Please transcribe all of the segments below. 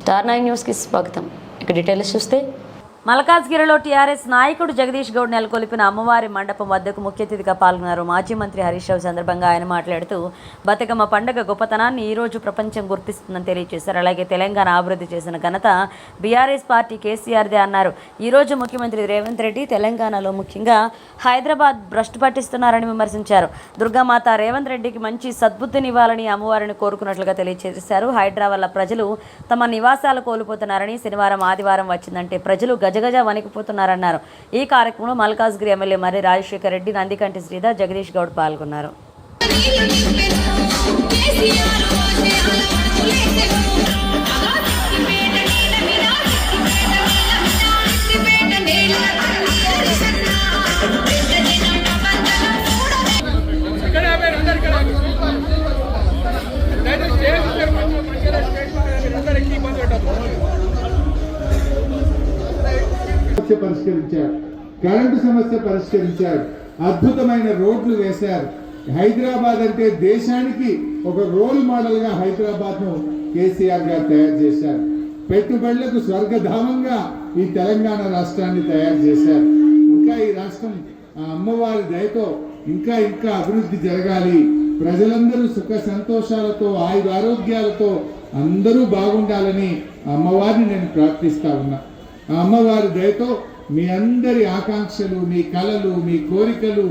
Star 9 న్యూస్కి స్వాగతం. ఇక డీటెయిల్స్ చూస్తే మల్కాజ్గిరిలో టీఆర్ఎస్ నాయకుడు జగదీష్ గౌడ్ నెలకొల్పిన అమ్మవారి మండపం వద్దకు ముఖ్య అతిథిగా పాల్గొన్నారు. మాజీ మంత్రి హరీష్ రావు సందర్భంగా ఆయన మాట్లాడుతూ బతుకమ్మ పండుగ గొప్పతనాన్ని ఈరోజు ప్రపంచం గుర్తిస్తుందని తెలియజేశారు. అలాగే తెలంగాణ అభివృద్ధి చేసిన ఘనత బీఆర్ఎస్ పార్టీ కేసీఆర్దే అన్నారు. ఈరోజు ముఖ్యమంత్రి రేవంత్ రెడ్డి తెలంగాణలో ముఖ్యంగా హైదరాబాద్ భ్రష్టు పట్టిస్తున్నారని విమర్శించారు. దుర్గామాత రేవంత్ రెడ్డికి మంచి సద్బుద్ధినివ్వాలని అమ్మవారిని కోరుకున్నట్లుగా తెలియజేశారు. హైదరాబాద్ వల్ల ప్రజలు తమ నివాసాలు కోల్పోతున్నారని, శనివారం ఆదివారం వచ్చిందంటే ప్రజలు గజగజ వణికిపోతున్నారన్నారు. ఈ కార్యక్రమంలో మల్కాజ్గిరి ఎమ్మెల్యే మర్రి రాజశేఖర్ రెడ్డి, నందికంటి శ్రీధర్, జగదీష్ గౌడ్ పాల్గొన్నారు. పరిష్కరించారు, కరెంటు సమస్య పరిష్కరించారు, అద్భుతమైన రోడ్లు వేశారు. హైదరాబాద్ అంటే దేశానికి ఒక రోల్ మోడల్ గా హైదరాబాద్ ను కేసీఆర్ గారు తయారు చేశారు. పెట్టుబడులకు స్వర్గధామంగా ఈ తెలంగాణ రాష్ట్రాన్ని తయారు చేశారు. ఇంకా ఈ రాష్ట్రం అమ్మవారి దయతో ఇంకా ఇంకా అభివృద్ధి జరగాలి, ప్రజలందరూ సుఖ సంతోషాలతో ఆయుర ఆరోగ్యాలతో అందరూ బాగుండాలని అమ్మవారిని నేను ప్రార్థిస్తా ఉన్నా. ఆ అమ్మవారి దయతో మీ అందరి ఆకాంక్షలు, మీ కలలు, మీ కోరికలు,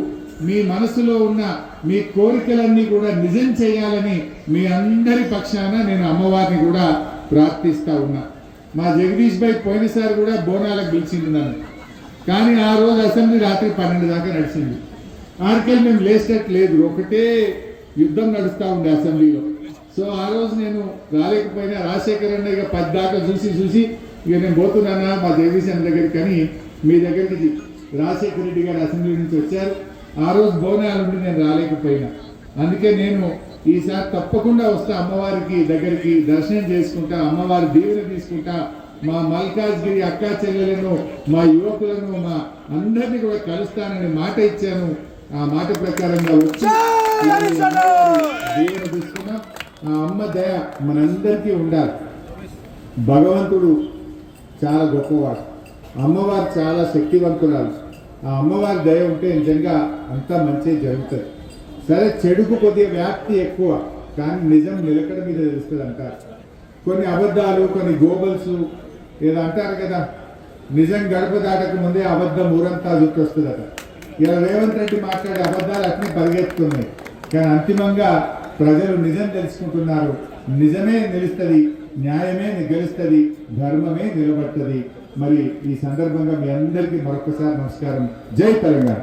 మీ మనసులో ఉన్న మీ కోరికలన్నీ కూడా నిజం చేయాలని మీ అందరి పక్షాన నేను అమ్మవారిని కూడా ప్రార్థిస్తా ఉన్నా. మా జగదీష్ భాయ్ పోయినసారి కూడా బోనాలకు పిలిచింది నన్ను, కానీ ఆ రోజు అసెంబ్లీ రాత్రి 12 దాకా నడిచింది. ఆర్కెల్ మేము లేస్టట్ లేదు, ఒకటే యుద్ధం నడుస్తూ ఉంది అసెంబ్లీలో. సో ఆ రోజు నేను రాలేకపోయినా రాజశేఖర్ అన్న ఇక 10 దాకా చూసి ఇక నేను పోతున్నానా మా జగదీష్ అన్న దగ్గరికి, కానీ మీ దగ్గరికి రాజశేఖర రెడ్డి గారు అసెంబ్లీ నుంచి వచ్చారు. ఆ రోజు బోనాలు ఉండి నేను రాలేకపోయినా, అందుకే నేను ఈసారి తప్పకుండా వస్తా అమ్మవారికి దగ్గరికి, దర్శనం చేసుకుంటా, అమ్మవారి దీవెన తీసుకుంటా, మా మల్కాజ్గిరి అక్కా చెల్లెలను, మా యువకులను, మా అందరినీ కూడా కలుస్తానని మాట ఇచ్చాను. ఆ మాట ప్రకారంగా వచ్చి దీవెన తీసుకున్నా. ఆ అమ్మ దయ మనందరికీ ఉండాలి. భగవంతుడు చాలా గొప్పవాడు, అమ్మవారు చాలా శక్తివంతురాలు. ఆ అమ్మవారి దయ ఉంటే నిజంగా అంతా మంచి జరుగుతుంది. సరే, చెడుకు కొద్దిగా వ్యాప్తి ఎక్కువ, కానీ నిజం నిలకడ మీద తెలుస్తుంది అంటారు. కొన్ని అబద్ధాలు, కొన్ని గోబల్స్ ఏదో అంటారు కదా, నిజం గడప దాటక ముందే అబద్ధం ఊరంతా చుట్టొస్తుందట. ఇలా రేవంత్ రెడ్డి మాట్లాడే అబద్ధాలు అట్నే పరిగెత్తుతున్నాయి, కానీ అంతిమంగా ప్రజలు నిజం తెలుసుకుంటున్నారు. నిజమే నిలుస్తుంది, న్యాయమే గెలుస్తుంది, ధర్మమే నిలబడుతుంది. మరి ఈ సందర్భంగా మీ అందరికీ మరొకసారి నమస్కారం. జై తెలంగాణ.